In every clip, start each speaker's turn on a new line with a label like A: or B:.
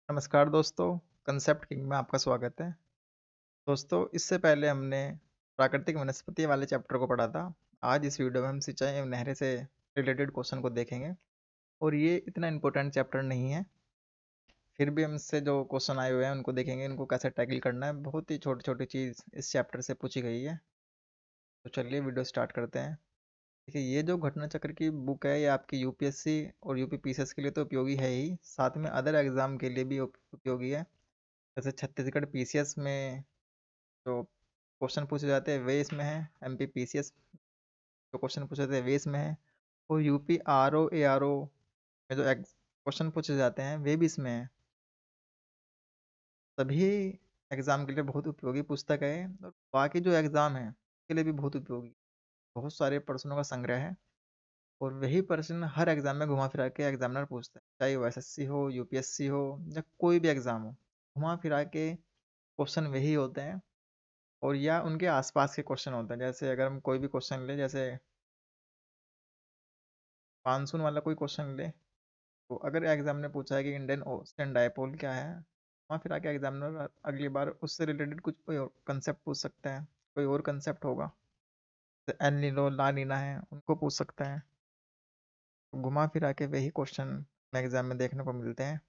A: नमस्कार दोस्तों, concept king में आपका स्वागत है। दोस्तों, इससे पहले हमने प्राकृतिक वनस्पति वाले चैप्टर को पढ़ा था। आज इस वीडियो में हम सिंचाई एवं नहरें से रिलेटेड क्वेश्चन को देखेंगे और ये इतना इम्पोर्टेंट चैप्टर नहीं है। फिर भी हम इससे जो क्वेश्चन आए हुए हैं उनको देखेंगे, इनको कैसे टैकल करना है। बहुत ही छोटी छोटी चीज़ इस चैप्टर से पूछी गई है। तो चलिए वीडियो स्टार्ट करते हैं। देखिए, ये जो घटना चक्र की बुक है ये आपकी यूपीएससी और यूपी पीसीएस के लिए तो उपयोगी है ही, साथ में अदर एग्जाम के लिए भी उपयोगी है। जैसे छत्तीसगढ़ पीसीएस में जो क्वेश्चन पूछे जाते हैं वे इसमें है। एमपी पीसीएस जो क्वेश्चन पूछे जाते हैं वे इसमें है। और यूपी आरओ एआरओ में जो क्वेश्चन पूछे जाते हैं वे भी इसमें है। सभी एग्जाम के लिए बहुत उपयोगी पुस्तक है और बाकी जो एग्जाम है उसके लिए भी बहुत उपयोगी। बहुत सारे प्रश्नों का संग्रह है और वही प्रश्न हर एग्जाम में घुमा फिरा के एग्जामिनर पूछता है, चाहे वो एसएससी हो, यूपीएससी हो या कोई भी एग्जाम हो। घुमा फिरा के क्वेश्चन वही होते हैं और या उनके आसपास के क्वेश्चन होते हैं। जैसे अगर हम कोई भी क्वेश्चन ले, जैसे मानसून वाला कोई क्वेश्चन ले, तो अगर एग्जाम ने पूछा है कि इंडियन ओशन डायपोल क्या है, वहाँ फिर आके एग्जामिनर अगली बार उससे रिलेटेड कुछ कोई और कंसेप्ट पूछ सकता है। कोई और कंसेप्ट होगा, जैसे एल नीनो ला नीना है, उनको पूछ सकता है। तो घुमा फिरा के वही क्वेश्चन एग्जाम में देखने को मिलते हैं।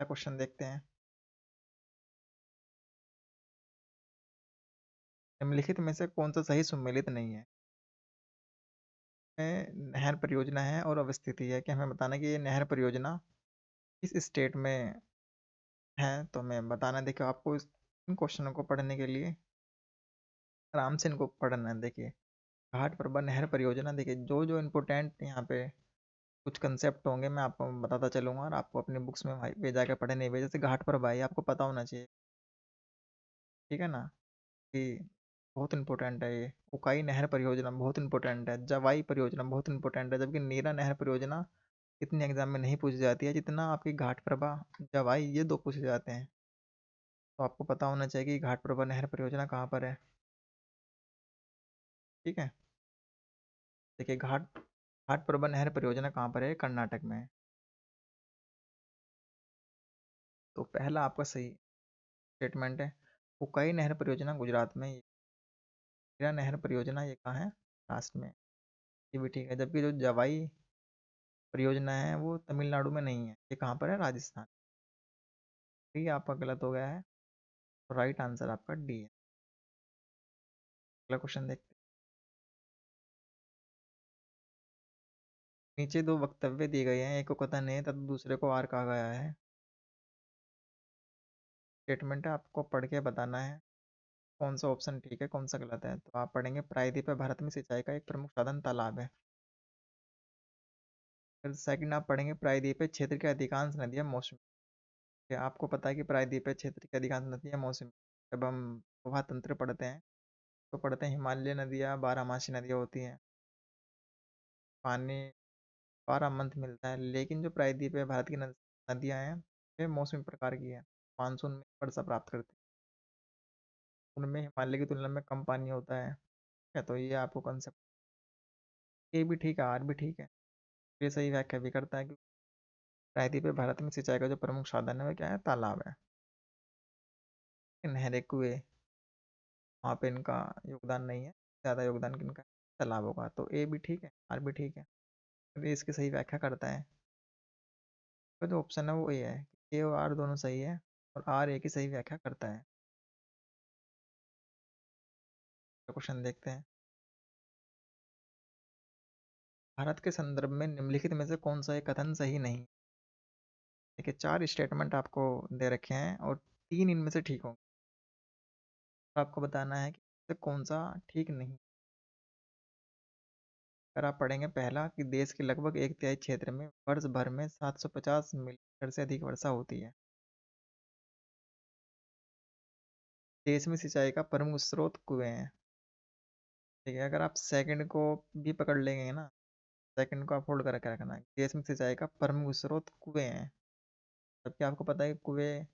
A: क्या क्वेश्चन देखते हैं। निम्नलिखित में से कौन सा सही सुमेलित नहीं है। नहर परियोजना है और अवस्थिति है कि हमें बताना कि ये नहर परियोजना किस स्टेट में है। तो हमें बताना, देखिए आपको इन क्वेश्चनों को पढ़ने के लिए आराम से इनको पढ़ना है। देखिए, घाट प्रबंध नहर परियोजना, देखिए जो जो इम्पोर्टेंट यहाँ पे कुछ कंसेप्ट होंगे मैं आपको बताता चलूंगा और आपको अपनी बुक्स में वहीं पे जाकर पढ़े नहीं। जैसे घाट प्रभाई आपको पता होना चाहिए, ठीक है ना, कि बहुत इंपॉर्टेंट है ये। उकाई नहर परियोजना बहुत इंपॉर्टेंट है। जवाई परियोजना बहुत इंपॉर्टेंट है, जबकि नीरा नहर परियोजना इतनी एग्जाम में नहीं पूछी जाती है जितना आपकी घाट प्रभा जवाई ये दो पूछे जाते हैं। तो आपको पता होना चाहिए कि घाट प्रभा नहर परियोजना कहाँ पर है। ठीक है, देखिए घाट घाट प्रबंध नहर परियोजना कहाँ पर है, कर्नाटक में है। तो पहला आपका सही स्टेटमेंट है। उकाई नहर परियोजना गुजरात में, हीरा नहर परियोजना ये कहाँ है, महाराष्ट्र में। ये भी ठीक है, जबकि जो जवाई परियोजना है वो तमिलनाडु में नहीं है, ये कहाँ पर है, राजस्थान। ठीक है, आपका गलत हो गया है। तो राइट आंसर आपका डी है। अगला क्वेश्चन देखते हैं। नीचे दो वक्तव्य दिए गए हैं, एक को कथन है तथा दूसरे को आर कहा गया है। स्टेटमेंट है, आपको पढ़ के बताना है कौन सा ऑप्शन ठीक है कौन सा गलत है। तो आप पढ़ेंगे, प्रायद्वीप भारत में सिंचाई का एक प्रमुख साधन तालाब है। फिर सेकंड आप पढ़ेंगे, प्रायद्वीपीय क्षेत्र की अधिकांश नदियाँ मौसमी। आपको पता है कि प्रायद्वीपीय क्षेत्र की अधिकांश नदियाँ मौसमी। जब हम प्रवाह तंत्र पढ़ते हैं तो पढ़ते हैं हिमालय नदियाँ बारहमासी नदियाँ होती हैं, पानी 12 मंथ मिलता है। लेकिन जो प्रायद्वीपीय भारत की नदियाँ हैं वे मौसमी प्रकार की है, मानसून में वर्षा प्राप्त करती है। उनमें हिमालय की तुलना में कम पानी होता है। ठीक है, तो ये आपको कंसेप्ट ए भी ठीक है, आर भी ठीक है। ये सही व्याख्या भी करता है कि प्रायद्वीपीय भारत में सिंचाई का जो प्रमुख साधन है वह क्या है, तालाब है। नहरें, कुएं, वहाँ पे इनका योगदान नहीं है। ज़्यादा योगदान किनका है, तालाबों का। तो ए भी ठीक है, आर भी ठीक है। तो ये इसकी सही व्याख्या करता है। तो जो ऑप्शन है वो ए है, ए और आर दोनों सही है और आर ए की सही व्याख्या करता है। तो क्वेश्चन देखते हैं। भारत के संदर्भ में निम्नलिखित में से कौन सा एक कथन सही नहीं। देखिए, चार स्टेटमेंट आपको दे रखे हैं और तीन इनमें से ठीक होंगे। तो आपको बताना है कि इसमें कौन सा ठीक नहीं। अगर आप पढ़ेंगे, पहला कि देश के लगभग एक तिहाई क्षेत्र में वर्ष भर में 750 मिलीमीटर से अधिक वर्षा होती है। देश में सिंचाई का प्रमुख स्रोत कुएं हैं। ठीक है, अगर आप सेकंड को भी पकड़ लेंगे ना, सेकंड को आप होल्ड करके रखना है, देश में सिंचाई का प्रमुख स्रोत कुएं हैं। जबकि आपको पता है कि कुएं,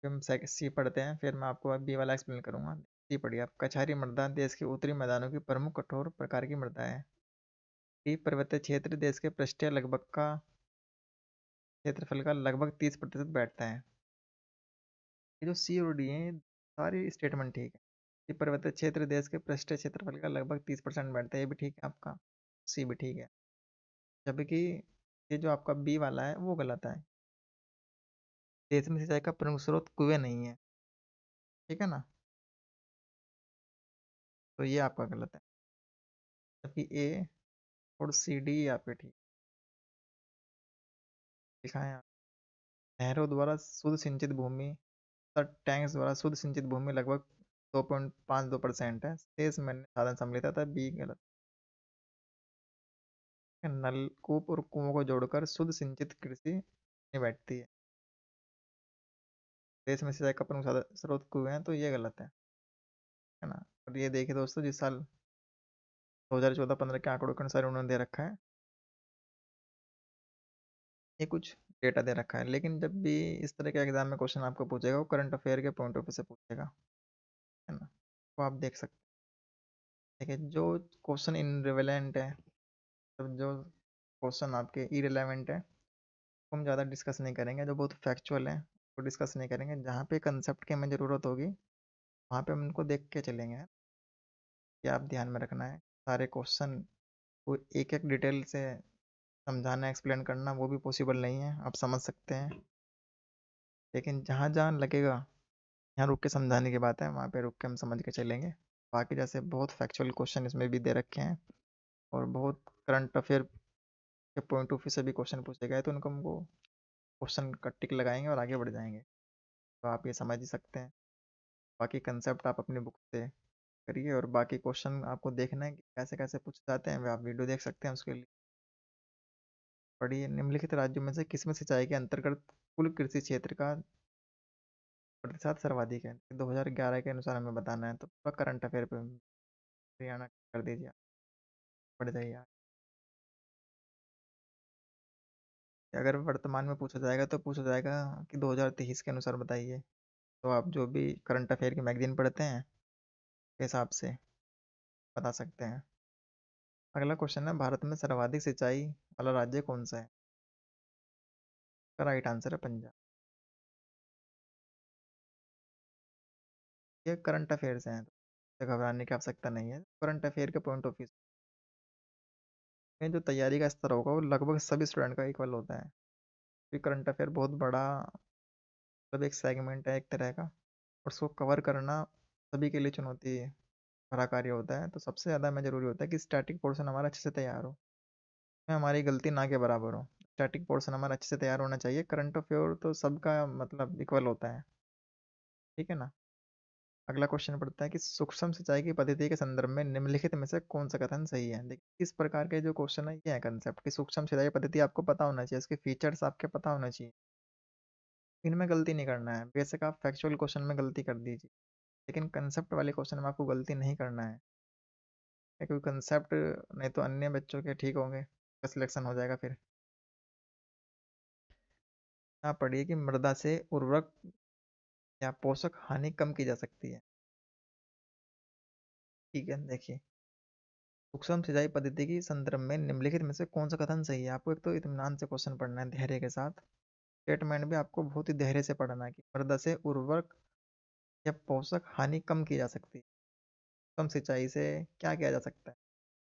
A: जब हम सी पढ़ते हैं फिर मैं आपको बी वाला एक्सप्लेन करूंगा। सी पड़ी आप, कछारी मृदा देश के उत्तरी मैदानों की प्रमुख कठोर प्रकार की मृदा है। डी, पर्वतीय क्षेत्र देश के पृष्ठीय लगभग का क्षेत्रफल का लगभग 30% बैठता है। ये जो सी और डी है, सारी स्टेटमेंट ठीक है। ये पर्वतीय क्षेत्र देश के पृष्ठीय क्षेत्रफल का लगभग 30% बैठता है, ये भी ठीक है आपका। सी भी ठीक है। जबकि ये जो आपका बी वाला है वो गलत है। देश में सिंचाई का प्रमुख स्रोत कुएं नहीं है, ठीक है ना, तो ये आपका गलत है। जबकि ए और सी डी आपके ठीक लिखा है। नहरों द्वारा शुद्ध सिंचित भूमि, टैंक्स द्वारा शुद्ध सिंचित भूमि लगभग 2.52% है। शेष मैंने साधन सम्मिलित था, बी गलत है। नलकूप और कुओं को जोड़कर शुद्ध सिंचित कृषि नहीं बैठती है। देश में सिंचाई का प्रमुख स्रोत कुएं हैं, तो ये गलत है ना। और ये देखिए दोस्तों, जिस साल 2014-15 के आंकड़ों के अनुसार उन्होंने दे रखा है, ये कुछ डेटा दे रखा है। लेकिन जब भी इस तरह के एग्जाम में क्वेश्चन आपको पूछेगा, वो करंट अफेयर के पॉइंट ऑफ व्यू से पूछेगा, है ना। तो आप देख सकते हैं कि जो क्वेश्चन इनरिलेवेंट है, तो जो क्वेश्चन आपके इरेलेवेंट है, वो हम ज़्यादा डिस्कस नहीं करेंगे। जो बहुत फैक्चुअल है वो डिस्कस नहीं करेंगे। जहाँ पे कंसेप्ट की हमें ज़रूरत होगी, वहाँ पे हम उनको देख के चलेंगे। ये आप ध्यान में रखना है। सारे क्वेश्चन को एक एक डिटेल से समझाना, एक्सप्लेन करना, वो भी पॉसिबल नहीं है, आप समझ सकते हैं। लेकिन जहाँ जहाँ लगेगा यहाँ रुक के समझाने की बात है, वहाँ पे रुक के हम समझ के चलेंगे। बाकी जैसे बहुत फैक्चुअल क्वेश्चन इसमें भी दे रखे हैं, और बहुत करंट अफेयर के पॉइंट ऑफ व्यू से भी क्वेश्चन पूछे गए, तो उनको हमको क्वेश्चन का टिक लगाएंगे और आगे बढ़ जाएंगे। तो आप ये समझ ही सकते हैं। बाकी कंसेप्ट आप अपनी बुक से करिए, और बाकी क्वेश्चन आपको देखना है कि कैसे कैसे पूछे जाते हैं, वे आप वीडियो देख सकते हैं उसके लिए। पढ़िए, निम्नलिखित राज्यों में से किसमें सिंचाई के अंतर्गत कुल कृषि क्षेत्र का प्रतिशत सर्वाधिक है। 2011 के अनुसार हमें बताना है, तो पूरा करंट अफेयर पे हरियाणा कर दीजिए आप, पढ़ जाइए आप। अगर वर्तमान में पूछा जाएगा तो पूछा जाएगा कि 2023 के अनुसार बताइए। तो आप जो भी करंट अफेयर की मैगजीन पढ़ते हैं के हिसाब से बता सकते हैं। अगला क्वेश्चन है, भारत में सर्वाधिक सिंचाई वाला राज्य कौन सा है। इसका राइट आंसर है पंजाब। ये करंट अफेयर्स हैं, तो घबराने की आवश्यकता नहीं है। करंट अफेयर के पॉइंट ऑफ व्यू में जो तैयारी का स्तर होगा वो लगभग सभी स्टूडेंट का इक्वल होता है। क्योंकि करंट अफेयर बहुत बड़ा, मतलब एक सेगमेंट है एक तरह का, और उसको कवर करना सभी के लिए चुनौती भरा कार्य होता है। तो सबसे ज़्यादा हमें ज़रूरी होता है कि स्टैटिक पोर्शन हमारा अच्छे से तैयार हो, उसमें हमारी गलती ना के बराबर हो। स्टैटिक पोर्शन हमारा अच्छे से तैयार होना चाहिए। करंट अफेयर तो सबका मतलब इक्वल होता है, ठीक है ना। अगला क्वेश्चन पड़ता है कि सूक्ष्म सिंचाई की पद्धति के संदर्भ में निम्नलिखित में से कौन सा कथन सही है। देखिए, इस प्रकार के जो क्वेश्चन है, ये है कंसेप्ट कि सूक्ष्म सिंचाई पद्धति आपको पता होना चाहिए, इसके फीचर्स आपके पता होना चाहिए, इनमें गलती नहीं करना है। बेशक आप फैक्चुअल क्वेश्चन में गलती कर दीजिए, लेकिन कंसेप्ट वाले क्वेश्चन में आपको गलती नहीं करना है। क्योंकि कंसेप्ट नहीं तो अन्य बच्चों के ठीक होंगे, का सिलेक्शन हो जाएगा फिर। आप पढ़िए कि मृदा से उर्वरक या पोषक हानि कम की जा सकती है। ठीक है, देखिए, सूक्ष्म सिंचाई पद्धति की संदर्भ में निम्नलिखित में से कौन सा कथन सही है। आपको एक तो इत्मीनान से क्वेश्चन पढ़ना है, धैर्य के साथ। स्टेटमेंट भी आपको बहुत ही धैर्य से पढ़ना है कि मृदा से उर्वरक या पोषक हानि कम की जा सकती है। सूक्ष्म सिंचाई से क्या किया जा सकता है,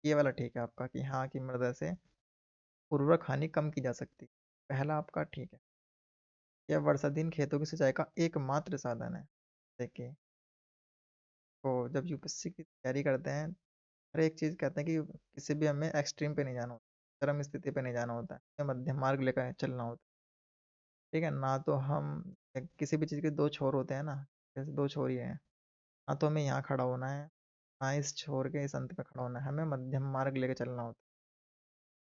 A: ये वाला ठीक है आपका कि हाँ, कि मृदा से उर्वरक हानि कम की जा सकती है, पहला आपका ठीक है। यह वर्षाधीन खेतों की सिंचाई का एकमात्र साधन है। देखिए, तो जब यूपीएससी की तैयारी करते हैं, हर एक चीज़ कहते हैं कि किसी भी हमें एक्सट्रीम पे नहीं जाना होता, चरम स्थिति पे नहीं जाना होता है, हमें मध्यम मार्ग लेकर चलना होता है। ठीक है ना, तो हम किसी भी चीज़ के दो छोर होते हैं ना, जैसे दो छोर ही हैं, ना तो हमें यहाँ खड़ा होना है, ना इस छोर के इस अंत पे खड़ा होना है, हमें मध्यम मार्ग लेकर चलना होता है।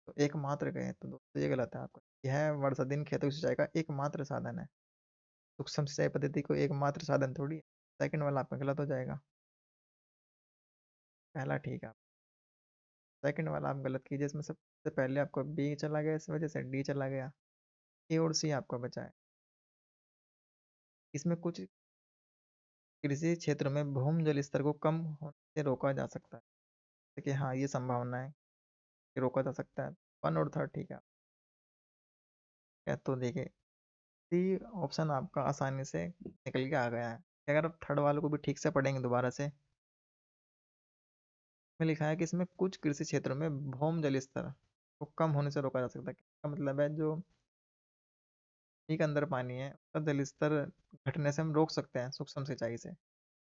A: तो एकमात्र गए तो दोस्तों ये गलत है आपका। यह वर्षाधीन खेतों की सिंचाई का एकमात्र साधन है। सूक्ष्म सिंचाई पद्धति को एकमात्र साधन थोड़ी है। सेकंड वाला आपका गलत हो जाएगा, पहला ठीक है। सेकंड वाला आप गलत कीजिए, इसमें सबसे पहले आपको बी चला गया, इस वजह से डी चला गया, ए और सी आपका बचा है। इसमें कुछ कृषि क्षेत्र में भूमि जल स्तर को कम होने से रोका जा सकता है। देखिए हाँ, ये संभावना है कि रोका जा सकता है। 1 और 3 ठीक है। या तो देखिए सी ऑप्शन आपका आसानी से निकल के आ गया है। अगर आप थर्ड वाले को भी ठीक से पढ़ेंगे दोबारा से, में लिखा है कि इसमें कुछ कृषि क्षेत्रों में भौम जल स्तर को कम होने से रोका जा सकता है। इसका मतलब है जो ठीक अंदर पानी है उसका जल स्तर घटने से हम रोक सकते हैं, सूक्ष्म सिंचाई से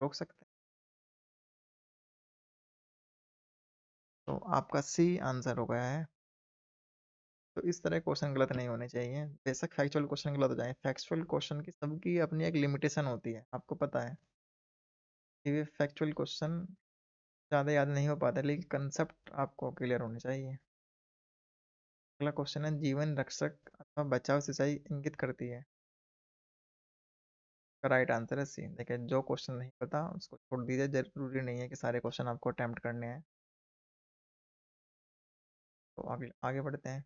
A: रोक सकते हैं। तो आपका सी आंसर हो गया है। तो इस तरह क्वेश्चन गलत नहीं होने चाहिए। बेशक फैक्चुअल क्वेश्चन गलत हो जाए, फैक्चुअल क्वेश्चन की सबकी अपनी एक लिमिटेशन होती है, आपको पता है कि ये फैक्चुअल क्वेश्चन ज़्यादा याद नहीं हो पाता, लेकिन कंसेप्ट आपको क्लियर होने चाहिए। अगला क्वेश्चन है, जीवन रक्षक अथवा बचाव सिंचाई इंगित करती है। का राइट आंसर है सी। देखिए जो क्वेश्चन नहीं पता उसको छोड़ दीजिए, जरूरी नहीं है कि सारे क्वेश्चन आपको अटेम्प्ट करने हैं। तो आगे आगे बढ़ते हैं।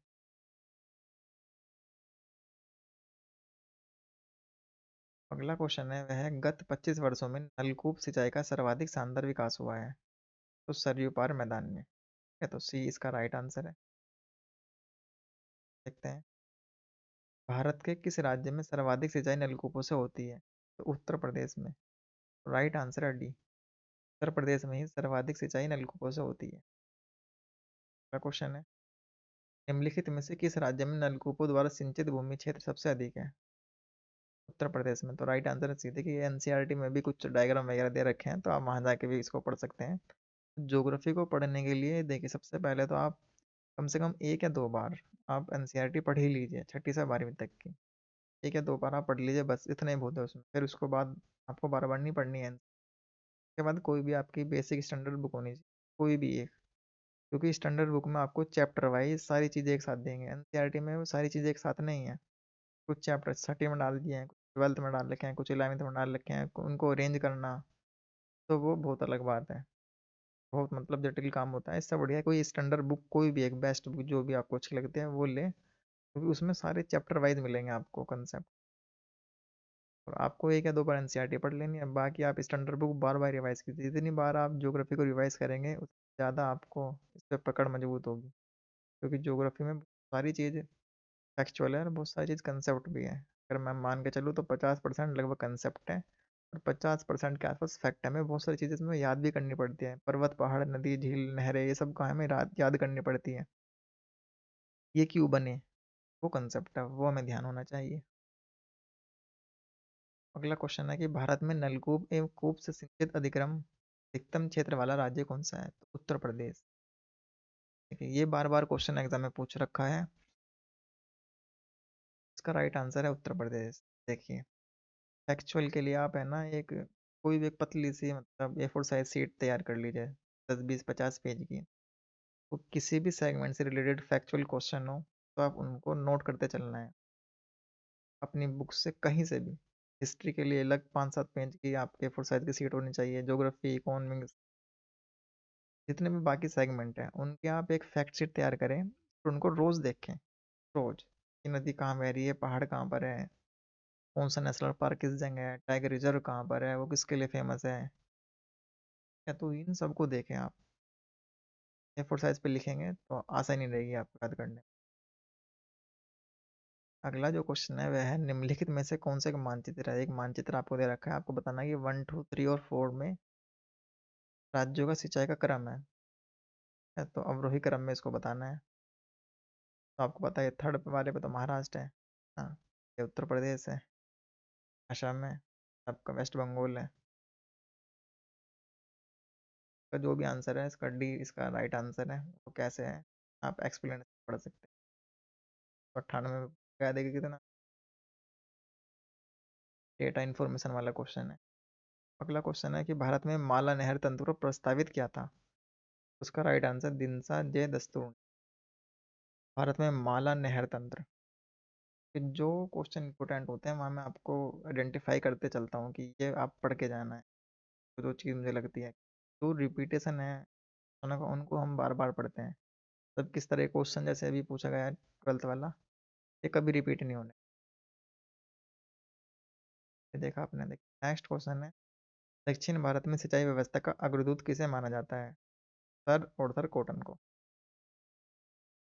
A: अगला क्वेश्चन है वह है, गत 25 वर्षों में नलकूप सिंचाई का सर्वाधिक शानदार विकास हुआ है तो सरयू पार मैदान में है। तो सी इसका राइट आंसर है। देखते हैं, भारत के किस राज्य में सर्वाधिक सिंचाई नलकूपों से होती है। तो उत्तर प्रदेश में। राइट आंसर है डी, उत्तर प्रदेश में ही सर्वाधिक सिंचाई नलकूपों से होती है। अगला क्वेश्चन है, निम्नलिखित में से किस राज्य में नलकूपों द्वारा सिंचित भूमि क्षेत्र सबसे अधिक है। उत्तर प्रदेश में। तो राइट आंसर है सी। देखिए एनसीईआरटी में भी कुछ डायग्राम वगैरह दे रखे हैं, तो आप वहाँ जाके भी इसको पढ़ सकते हैं। ज्योग्राफी को पढ़ने के लिए देखिए सबसे पहले तो आप कम से कम 1 या 2 बार आप एनसीईआरटी पढ़ ही लीजिए, छठी से 12वीं तक की। 1 या 2 बार आप पढ़ लीजिए, बस इतना ही बहुत है उसमें। फिर उसके बाद आपको बार बार नहीं पढ़नी है। उसके बाद कोई भी आपकी बेसिक स्टैंडर्ड बुक होनी चाहिए, कोई भी एक। क्योंकि स्टैंडर्ड बुक में आपको चैप्टर वाइज सारी चीज़ें एक साथ देंगे, एनसीईआरटी में वो सारी चीज़ें एक साथ नहीं है। कुछ चैप्टर छठी में डाल दिए हैं, कुछ 12th में डाल रखे हैं, कुछ 11th में डाल रखे हैं, उनको अरेंज करना तो वो बहुत अलग बात है। बहुत मतलब जटिल काम होता है। इससे बढ़िया कोई स्टैंडर्ड बुक, कोई भी एक बेस्ट बुक जो भी आपको अच्छी लगती है वो ले, क्योंकि उसमें सारे चैप्टर वाइज मिलेंगे आपको कंसेप्ट। और आपको 1 या 2 बार एनसीईआरटी पढ़ लेनी है, बाकी आप स्टैंडर्ड बुक बार बार रिवाइज कीजिए। जितनी बार आप ज्योग्राफी को रिवाइज करेंगे उतनी ज़्यादा आपको इस पर पकड़ मजबूत होगी। क्योंकि ज्योग्राफी में सारी चीज़ फैक्चुअल है और बहुत सारी चीज़ कंसेप्ट भी है। अगर मैं मान के चलूँ तो 50% लगभग कंसेप्ट है और 50% के आसपास फैक्ट है। हमें बहुत सारी चीज़ें इसमें याद भी करनी पड़ती है, पर्वत पहाड़ नदी झील नहरें, ये सब का हमें याद करनी पड़ती है। ये क्यों बने, वो कंसेप्ट है, वो हमें ध्यान होना चाहिए। अगला क्वेश्चन है कि भारत में नलकूप एवं कूप से सिंचित अधिकतम क्षेत्र वाला राज्य कौन सा है। तो उत्तर प्रदेश। देखिए ये बार बार क्वेश्चन एग्जाम में पूछ रखा है। इसका राइट आंसर है उत्तर प्रदेश। देखिए फैक्चुअल के लिए आप है ना एक कोई भी एक पतली सी मतलब A4 साइज शीट तैयार कर लीजिए, 10 20 50 पेज की। तो किसी भी सेगमेंट से रिलेटेड फैक्चुअल क्वेश्चन हो तो आप उनको नोट करते चलना है अपनी बुक से कहीं से भी। हिस्ट्री के लिए अलग 5 7 पेज की आपके A4 साइज की शीट होनी चाहिए। ज्योग्राफी इकोनॉमिक्स जितने भी बाकी सेगमेंट हैं उनके आप एक फैक्ट शीट तैयार करें और उनको रोज देखें। रोज कि नदी कहाँ बह रही है, पहाड़ कहाँ पर है, कौन सा नेशनल पार्क किस जगह है, टाइगर रिजर्व कहाँ पर है, वो किसके लिए फेमस है। या तो इन सबको देखें आप। A4 साइज पे लिखेंगे तो आसानी रहेगी आपको याद करने में। अगला जो क्वेश्चन है वह है, निम्नलिखित में से कौन सा एक मानचित्र है। एक मानचित्र आपको दे रखा है, आपको बताना है कि 1 2 3 और 4 में राज्यों का सिंचाई का क्रम है। तो अवरोही क्रम में इसको बताना है। तो आपको पता है थर्ड वाले पे तो महाराष्ट्र है। हाँ, ये उत्तर प्रदेश है, असम है, आपका वेस्ट बंगाल है। इसका जो भी आंसर है इसका डी इसका राइट आंसर है। वो कैसे है आप एक्सप्लेन पढ़ सकते हैं। तो 98 में क्या देगा कितना, डेटा इन्फॉर्मेशन वाला क्वेश्चन है। अगला क्वेश्चन है कि भारत में माला नहर तंत्र को प्रस्तावित किया था। उसका राइट आंसर दिनसा जे दस्तूर। भारत में माला नहर तंत्र के जो क्वेश्चन इंपोर्टेंट होते हैं वहाँ मैं आपको आइडेंटिफाई करते चलता हूँ कि ये आप पढ़ के जाना है। तो जो चीज़ मुझे लगती है तो रिपीटेशन है उनको हम बार बार पढ़ते हैं। तब किस तरह क्वेश्चन जैसे अभी पूछा गया है 12th वाला, ये कभी रिपीट नहीं होने। ये देखा आपने, देखा नेक्स्ट क्वेश्चन है, दक्षिण भारत में सिंचाई व्यवस्था का अग्रदूत किसे माना जाता है? सर आर्थर कॉटन को।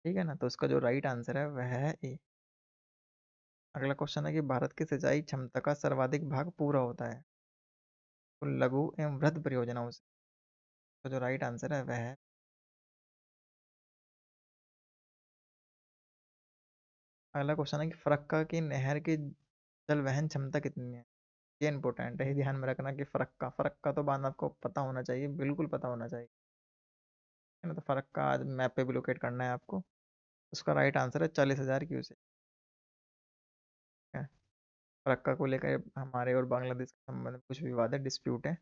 A: ठीक है ना, तो उसका जो राइट आंसर है वह है ए। अगला क्वेश्चन है कि भारत की सिंचाई क्षमता का सर्वाधिक भाग पूरा होता है तो लघु एवं वृहद परियोजनाओं से। तो जो राइट आंसर है वह है। अगला क्वेश्चन है कि फरक्का की नहर की जल वहन क्षमता कितनी है? ये इंपॉर्टेंट है, ये ध्यान में रखना कि फरक्का तो बांध आपको पता होना चाहिए, बिल्कुल पता होना चाहिए, है ना। तो फरक्का आज मैप पे भी लोकेट करना है आपको। उसका राइट आंसर है 40,000 क्यूसेक है। फरक्का को लेकर हमारे और बांग्लादेश के संबंध में कुछ विवाद है, डिस्प्यूट है,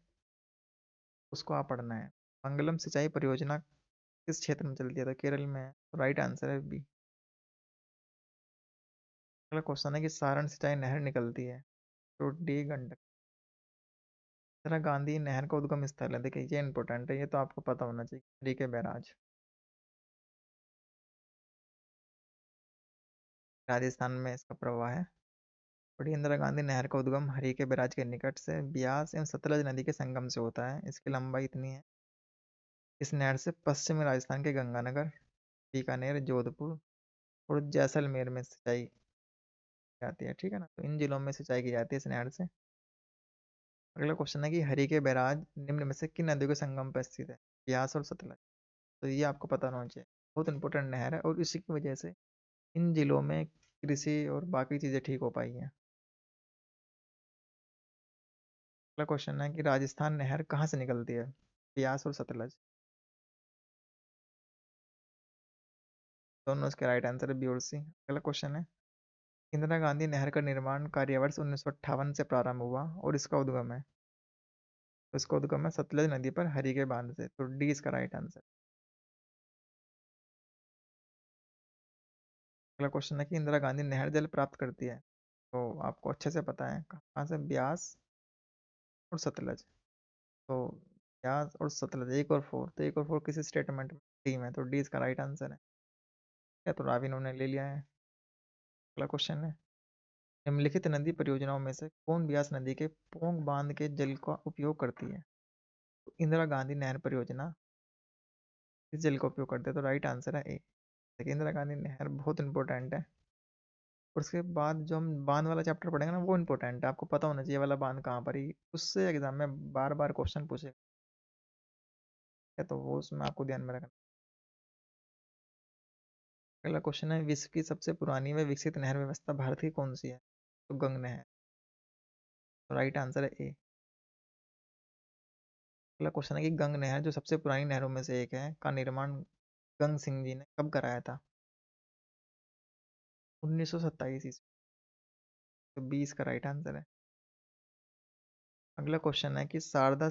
A: उसको आप पढ़ना है। मंगलम सिंचाई परियोजना किस क्षेत्र में चलती है? तो केरल में है। राइट आंसर है बी। अगला क्वेश्चन है कि सारण सिंचाई नहर निकलती है तो डी गंडक। इंदिरा गांधी नहर का उद्गम स्थल है, देखिए ये इंपॉर्टेंट है, ये तो आपको पता होना चाहिए, डी के बैराज, राजस्थान में इसका प्रवाह है। बड़ी इंदिरा गांधी नहर का उद्गम हरीके बैराज के निकट से ब्यास एवं सतलज नदी के संगम से होता है। इसकी लंबाई इतनी है। इस नहर से पश्चिमी राजस्थान के गंगानगर, बीकानेर, जोधपुर और जैसलमेर में सिंचाई की जाती है। ठीक है ना, तो इन जिलों में सिंचाई की जाती है इस नहर से। अगला क्वेश्चन है कि हरीके बैराज निम्न में से किन नदियों के संगम पर स्थित है? ब्यास और सतलज। तो ये आपको पता होना चाहिए, बहुत इंपॉर्टेंट नहर है और इसी की वजह से इन जिलों में कृषि और बाकी चीज़ें ठीक हो पाई हैं। अगला क्वेश्चन है कि राजस्थान नहर कहाँ से निकलती है? ब्यास और सतलज, दोनों इसके राइट आंसर है बी और सी। अगला क्वेश्चन है, इंदिरा गांधी नहर का निर्माण कार्यवर्ष 1958 से प्रारंभ हुआ और इसका उद्गम है। तो इसका उद्गम है सतलज नदी पर हरीके बांध से, तो डी इसका राइट आंसर। अगला क्वेश्चन है कि इंदिरा गांधी नहर जल प्राप्त करती है, तो आपको अच्छे से पता है कहाँ से, ब्यास और सतलज। तो ब्यास और सतलज, एक और फोर, तो एक और फोर किसी स्टेटमेंट में डी में, तो डी इसका राइट आंसर है। क्या तो रावी ने ले लिया है। अगला क्वेश्चन है, निम्नलिखित नदी परियोजनाओं में से कौन ब्यास नदी के पोंग बांध के जल का उपयोग करती है? तो इंदिरा गांधी नहर परियोजना इस जल का उपयोग करते हैं, तो राइट आंसर है ए। देखिए इंदिरा गांधी नहर बहुत इंपॉर्टेंट है और उसके बाद जो हम बांध वाला चैप्टर पढ़ेंगे ना वो इंपॉर्टेंट है, आपको पता होना चाहिए वाला बांध कहाँ पर ही, उससे एग्जाम में बार बार क्वेश्चन पूछे, तो वो उसमें आपको ध्यान में रखना। अगला क्वेश्चन है, विश्व की सबसे पुरानी व विकसित नहर व्यवस्था भारत की कौन सी है? तो गंग नहर, तो राइट आंसर है ए। अगला क्वेश्चन है कि गंग नहर जो सबसे पुरानी नहरों में से एक है का निर्माण गंग सिंह जी ने कब कराया था? 1927 ईस्वी, तो 20 का राइट आंसर है। अगला क्वेश्चन है कि शारदा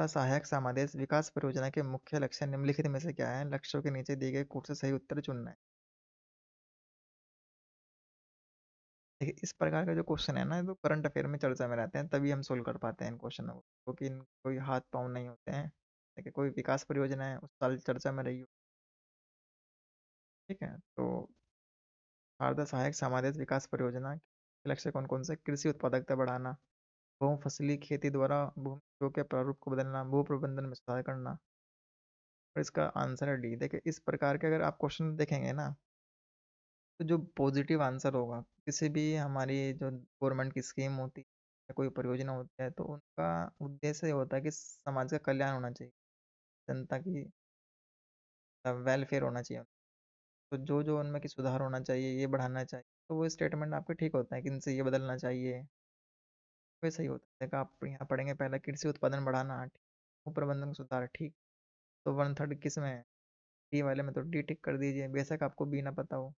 A: सहायक समादेश विकास परियोजना के मुख्य लक्ष्य निम्नलिखित में से क्या है? लक्ष्यों के नीचे दिए गए कोड से सही उत्तर चुनना है। देखिए इस प्रकार का जो क्वेश्चन है ना, ये तो करंट अफेयर में चर्चा में रहते हैं, तभी हम सोल्व कर पाते हैं इन क्वेश्चनों को, क्योंकि कोई हाथ पाँव नहीं होते हैं। देखिए कोई विकास परियोजना है उस साल चर्चा में रही हो। ठीक है, तो शारदा सहायक समादेश विकास परियोजना के लक्ष्य कौन कौन से? कृषि उत्पादकता बढ़ाना, बहुफसली खेती द्वारा भूमि उपयोग के प्रारूप को बदलना, भू प्रबंधन में सुधार करना। और इसका आंसर है डी। देखिए इस प्रकार के अगर आप क्वेश्चन देखेंगे ना, तो जो पॉजिटिव आंसर होगा किसी भी हमारी जो गवर्नमेंट की स्कीम होती है या कोई परियोजना होती है, तो उनका उद्देश्य ये होता है कि समाज का कल्याण होना चाहिए, जनता की वेलफेयर होना चाहिए। तो जो जो उनमें की सुधार होना चाहिए, ये बढ़ाना चाहिए, तो वो स्टेटमेंट आपके ठीक होता है कि इनसे ये बदलना चाहिए, वैसा ही होता है। देखा आप यहाँ पढ़ेंगे पहला कृषि उत्पादन बढ़ाना ठीक, भू प्रबंधन सुधार ठीक, तो वन थर्ड किस में है? डी वाले में, तो डी टिक कर दीजिए, बेशक आपको बी ना पता हो।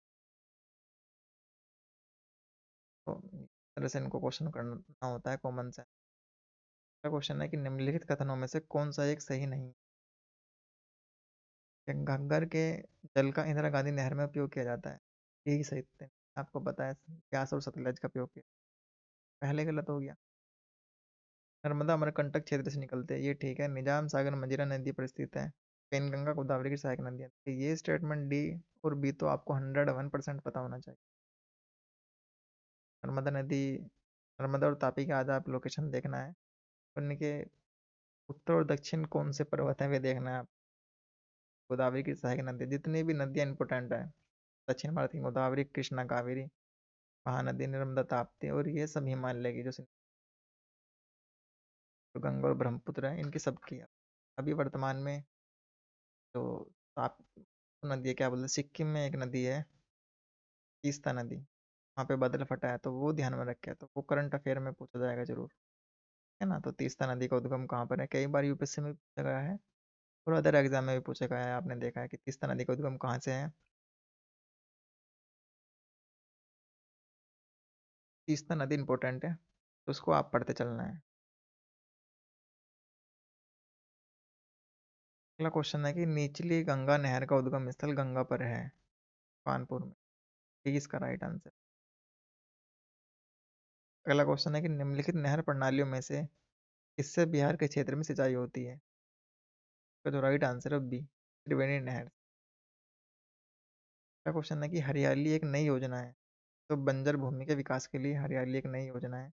A: तो इस तरह से इनको क्वेश्चन करना होता है कॉमन से। अगला क्वेश्चन है कि निम्नलिखित कथनों में से कौन सा एक सही नहीं है? घग्गर के जल का इंदिरा गांधी नहर में उपयोग किया जाता है, यही सही थे। आपको पता है प्यास और सतलज का उपयोग किया, पहले गलत हो गया। नर्मदा अमरकंटक क्षेत्र से निकलते हैं, ये ठीक है। निजाम सागर मंजीरा नदी पर स्थित है, पेनगंगा गोदावरी की सहायक नदी है, तो ये स्टेटमेंट डी और बी तो आपको 101% पता होना चाहिए। नर्मदा नदी नर्मदा और तापी के आधा आप लोकेशन देखना है। उनके उत्तर और दक्षिण कौन से पर्वत हैं वे देखना है। गोदावरी की सहायक नदी, जितनी भी नदियाँ इंपॉर्टेंट है दक्षिण भारत की, गोदावरी, कृष्णा, कावेरी, महानदी, नर्मदा, ताप्ती, और ये सब हिमालय की जो गंगा और ब्रह्मपुत्र है इनकी सबकी है। अभी वर्तमान में जो ताप नदी है, क्या बोलते हैं, सिक्किम में एक नदी है तीस्ता नदी, वहाँ पे बदल फटा है, तो वो ध्यान में रखे, तो वो करंट अफेयर में पूछा जाएगा जरूर, है ना। तो तीस्ता नदी का उद्गम कहाँ पर है, कई बार यूपीएससी में पूछा गया है और अदर एग्जाम में भी पूछा गया है, आपने देखा है कि तीस्ता नदी का उद्गम कहाँ से है। तीस्ता नदी इंपॉर्टेंट है, तो उसको आप पढ़ते चलना है। अगला क्वेश्चन है कि निचली गंगा नहर का उद्गम स्थल गंगा पर है, कानपुर में, ये इसका राइट आंसर। अगला क्वेश्चन है कि निम्नलिखित नहर प्रणालियों में से किससे बिहार के क्षेत्र में सिंचाई होती है। इसका जो राइट आंसर है बी, त्रिवेणी नहर। अगला क्वेश्चन है कि हरियाली एक नई योजना है, तो बंजर भूमि के विकास के लिए हरियाली एक नई योजना है।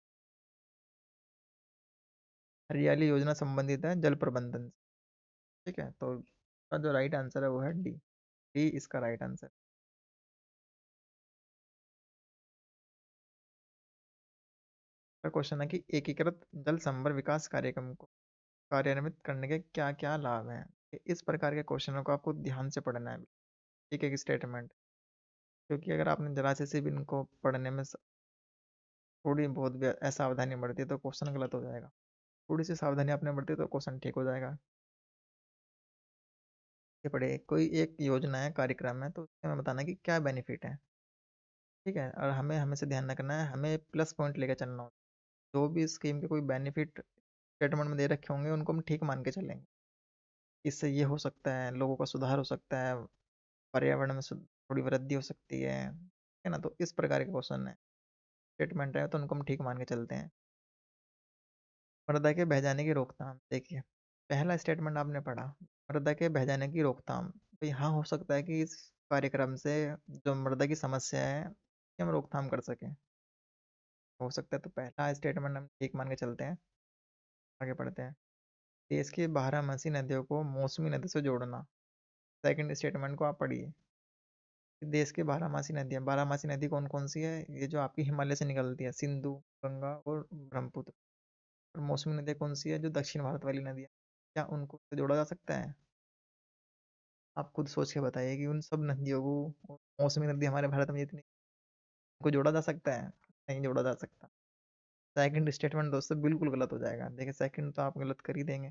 A: हरियाली योजना संबंधित है जल प्रबंधन से, ठीक है। तो इसका जो राइट आंसर है वो है डी, डी इसका राइट आंसर। अगला क्वेश्चन है कि एकीकृत जल संभर विकास कार्यक्रम को कार्यान्वित करने के क्या क्या लाभ हैं। इस प्रकार के क्वेश्चनों को आपको ध्यान से पढ़ना है, एक एक स्टेटमेंट, क्योंकि अगर आपने जरा से भी इनको पढ़ने में थोड़ी बहुत भी असावधानी बरती है तो क्वेश्चन गलत हो जाएगा। थोड़ी सी सावधानी आपने बरती तो क्वेश्चन ठीक हो जाएगा। ये पढ़े, कोई एक योजना है, कार्यक्रम है, तो उसके में बताना कि क्या बेनिफिट है, ठीक है। और हमें हमेशा ध्यान रखना है, हमें प्लस पॉइंट लेकर चलना होता है। जो भी स्कीम के कोई बेनिफिट स्टेटमेंट में दे रखे होंगे उनको हम ठीक मान के चलेंगे। इससे ये हो सकता है, लोगों का सुधार हो सकता है, पर्यावरण में थोड़ी वृद्धि हो सकती है ना। तो इस प्रकार के क्वेश्चन है, स्टेटमेंट है, तो उनको हम ठीक मान के चलते हैं। मृदा के बह जाने की रोकथाम, देखिए पहला स्टेटमेंट आपने पढ़ा, मृदा के बह जाने की रोकथाम, तो यहाँ हो सकता है कि इस कार्यक्रम से जो मृदा की समस्या है कि हम रोकथाम कर सकें, हो सकता है। तो पहला स्टेटमेंट हम ठीक मान के चलते हैं। आगे पढ़ते हैं। देश की बारहमासी नदियों को मौसमी नदी से जोड़ना, सेकंड स्टेटमेंट को आप पढ़िए। देश की बारहमासी नदियाँ, बारहमासी नदी कौन कौन सी है, ये जो आपकी हिमालय से निकलती है, सिंधु, गंगा और ब्रह्मपुत्र। और मौसमी नदियाँ कौन सी है, जो दक्षिण भारत वाली नदियाँ, क्या उनको जोड़ा जा सकता है। आप खुद सोच के बताइए कि उन सब नदियों को और मौसमी नदी हमारे भारत में जितनी को जोड़ा जा सकता है, नहीं जोड़ा जा सकता। सेकंड स्टेटमेंट दोस्तों बिल्कुल गलत हो जाएगा। देखिए सेकंड तो आप गलत कर ही देंगे,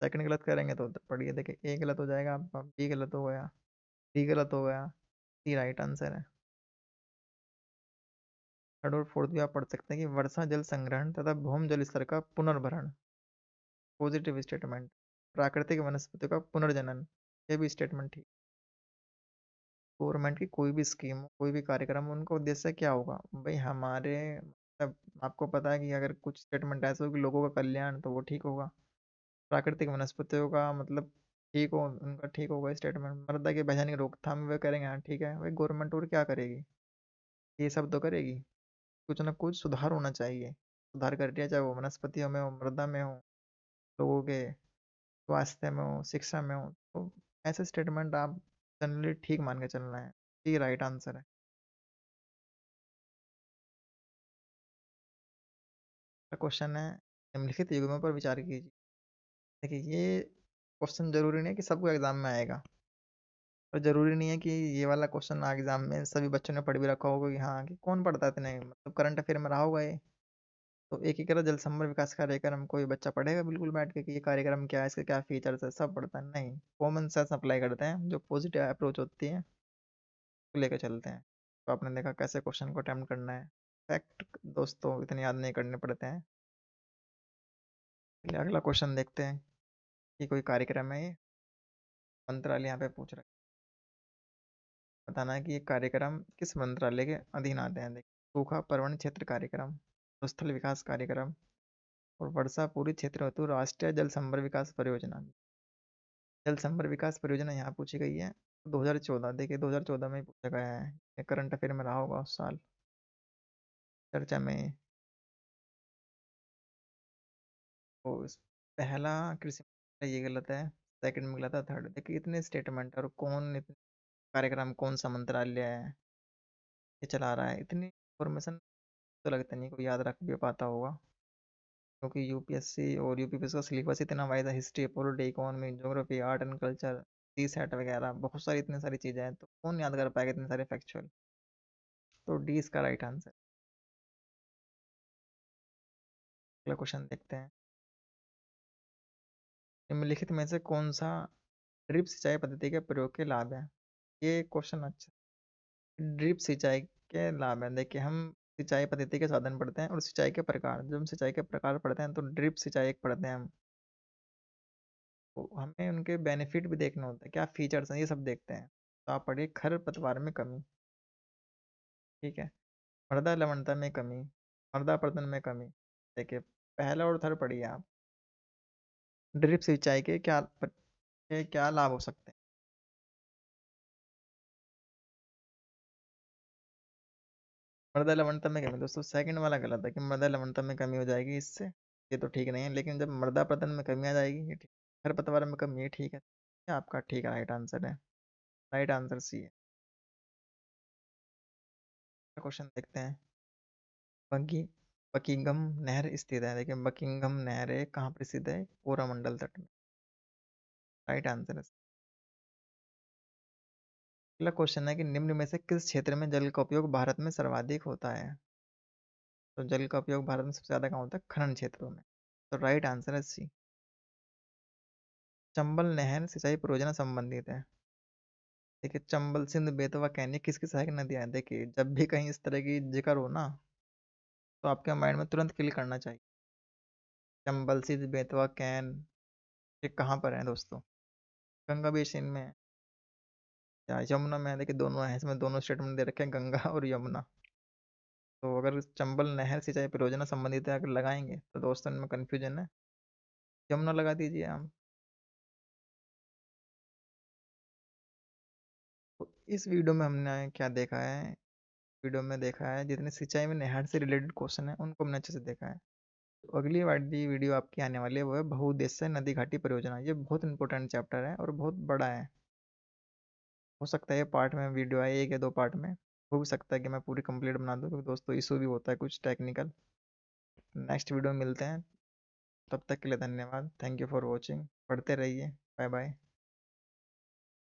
A: सेकंड गलत करेंगे तो पढ़िए, देखिए ए गलत हो जाएगा, बी गलत हो गया, डी गलत हो गया, सी राइट आंसर है। थर्ड और फोर्थ भी आप पढ़ सकते हैं कि वर्षा जल संग्रहण तथा भूम जल स्तर का पुनर्भरण, पॉजिटिव स्टेटमेंट। प्राकृतिक वनस्पतियों का पुनर्जनन, ये भी स्टेटमेंट ठीक। गवर्नमेंट की कोई भी स्कीम, कोई भी कार्यक्रम, उनका उद्देश्य क्या होगा भाई, हमारे मतलब आपको पता है कि अगर कुछ स्टेटमेंट ऐसे हो कि लोगों का कल्याण, तो वो ठीक होगा। प्राकृतिक वनस्पतियों का मतलब ठीक हो, उनका ठीक होगा स्टेटमेंट। मृदा की वैज्ञानिक रोकथाम वे करेंगे, हाँ ठीक है भाई, गवर्नमेंट और क्या करेगी, ये सब तो करेगी। कुछ ना कुछ सुधार होना चाहिए, सुधार कर दिया, चाहे वो वनस्पतियों में हो, मृदा में हो, लोगों के स्वास्थ्य में हो, शिक्षा में हो। तो ऐसे स्टेटमेंट आप जनरली ठीक मान के चलना है, ये राइट आंसर है। क्वेश्चन है, निम्नलिखित युग्मों पर विचार कीजिए। देखिए ये क्वेश्चन जरूरी नहीं है कि सबको एग्जाम में आएगा, और जरूरी नहीं है कि ये वाला क्वेश्चन एग्जाम में सभी बच्चों ने पढ़ भी रखा होगा कि हाँ, कि कौन पढ़ता है इतने, मतलब करंट अफेयर में रहा होगा ये। तो एकीकृत जल संवर्धन विकास कार्यक्रम कोई बच्चा पढ़ेगा बिल्कुल बैठ के कि ये कार्यक्रम क्या है, इसके क्या फीचर्स है, सब पढ़ता है नहीं। कॉमन सेंस अप्लाई करते हैं, जो पॉजिटिव अप्रोच होती है तो लेकर चलते हैं। तो आपने देखा कैसे क्वेश्चन को अटेम्प्ट करना है। फैक्ट दोस्तों इतने याद नहीं करने पड़ते हैं। चलिए अगला क्वेश्चन देखते हैं कि कोई कार्यक्रम है ये, मंत्रालय यहाँ पे पूछ रहा है, बताना है कि ये कार्यक्रम किस मंत्रालय के अधीन आते हैं। देखिए सूखा पर्वण क्षेत्र कार्यक्रम, स्थल विकास कार्यक्रम और वर्षा पूरी क्षेत्र हेतु राष्ट्रीय जल संभर विकास परियोजना। जल संभर विकास परियोजना यहाँ पूछी गई है 2014, देखिए 2014 में ही पूछा गया है, करंट अफेयर में रहा होगा उस साल चर्चा में। तो पहला कृषि मंत्री ये गलत है, सेकंड में गलत है, थर्ड देखिए इतने स्टेटमेंट और कौन इतने कार्यक्रम कौन सा मंत्रालय है ये चला रहा है, इतनी इन्फॉर्मेशन तो लगता नहीं कोई याद रख भी पाता होगा। क्योंकि यूपीएससी और यूपीपीएससी का सिलेबस इतना वाइड है, history, polity, economy, geography, art and culture, CSAT वगैरह बहुत सारी इतनी सारी चीज़ें हैं, तो कौन याद कर पाएगा इतने सारे फैक्चुअल। तो डी इसका राइट आंसर। अगला क्वेश्चन देखते हैं। निम्नलिखित में से कौन सा ड्रिप सिंचाई पद्धति के प्रयोग के लाभ है। ये क्वेश्चन अच्छा। ड्रिप सिंचाई के लाभ हैं, देखिए हम सिंचाई पद्धति के साधन पढ़ते हैं और सिंचाई के प्रकार, जब हम सिंचाई के प्रकार पढ़ते हैं तो ड्रिप सिंचाई एक पढ़ते हैं हम, तो हमें उनके बेनिफिट भी देखना होता है, क्या फीचर्स हैं ये सब देखते हैं। तो आप पढ़िए खरपतवार में कमी, ठीक है, मृदा लवणता में कमी, मृदा अपरदन में कमी। देखिए पहला और थर्ड पढ़िए आप। ड्रिप सिंचाई के क्या लाभ हो सकते हैं। मृदा लवणता में कमी, दोस्तों सेकंड वाला गलत है कि मृदा लवणता में कमी हो जाएगी इससे, ये तो ठीक नहीं है, लेकिन जब मृदा अपरदन में कमी आ जाएगी ये ठीक। खरपतवार में कमी, ये ठीक है, ये आपका ठीक है, राइट आंसर है। राइट आंसर सी है। क्वेश्चन देखते हैं। बकी बकिंगम नहर स्थित है, देखिए बकिंगम नहर है कहाँ प्रसिद्ध है, कोरामंडल तट में। राइट आंसर है। अगला क्वेश्चन है कि निम्न में से किस क्षेत्र में जल का उपयोग भारत में सर्वाधिक होता है। तो जल का उपयोग भारत में सबसे ज्यादा कहाँ होता है, खनन क्षेत्रों में। तो राइट आंसर है सी। चंबल नहर सिंचाई परियोजना संबंधित है। देखिए चंबल, सिंध, बेतवा, कैनी किसकी सहायक नदियां हैं। देखिए जब भी कहीं इस तरह की जिक्र हो ना, तो आपके माइंड में तुरंत क्लिक करना चाहिए। चंबल, सिंध, बेतवा, कैन, ये कहाँ पर है दोस्तों, गंगा बेसिन में है या यमुना में है। देखिए दोनों है, इसमें दोनों स्टेटमेंट दे रखे हैं, गंगा और यमुना। तो अगर चंबल नहर सिंचाई परियोजना संबंधित है अगर लगाएंगे तो दोस्तों इनमें कन्फ्यूजन है, यमुना लगा दीजिए आप। तो इस वीडियो में हमने क्या देखा है, वीडियो में देखा है जितने सिंचाई में नहर से रिलेटेड क्वेश्चन है उनको हमने अच्छे से देखा है। तो अगली वाली वीडियो आपकी आने वाली है वो है बहुउद्देश्य नदी घाटी परियोजना। ये बहुत इंपॉर्टेंट चैप्टर है और बहुत बड़ा है। हो सकता है ये पार्ट में वीडियो आए, एक या दो पार्ट में। हो भी सकता है कि मैं पूरी कंप्लीट बना दूं, क्योंकि दोस्तों इशू भी होता है कुछ टेक्निकल। नेक्स्ट वीडियो में मिलते हैं, तब तक के लिए धन्यवाद, थैंक यू फॉर वॉचिंग, पढ़ते रहिए, बाय बाय।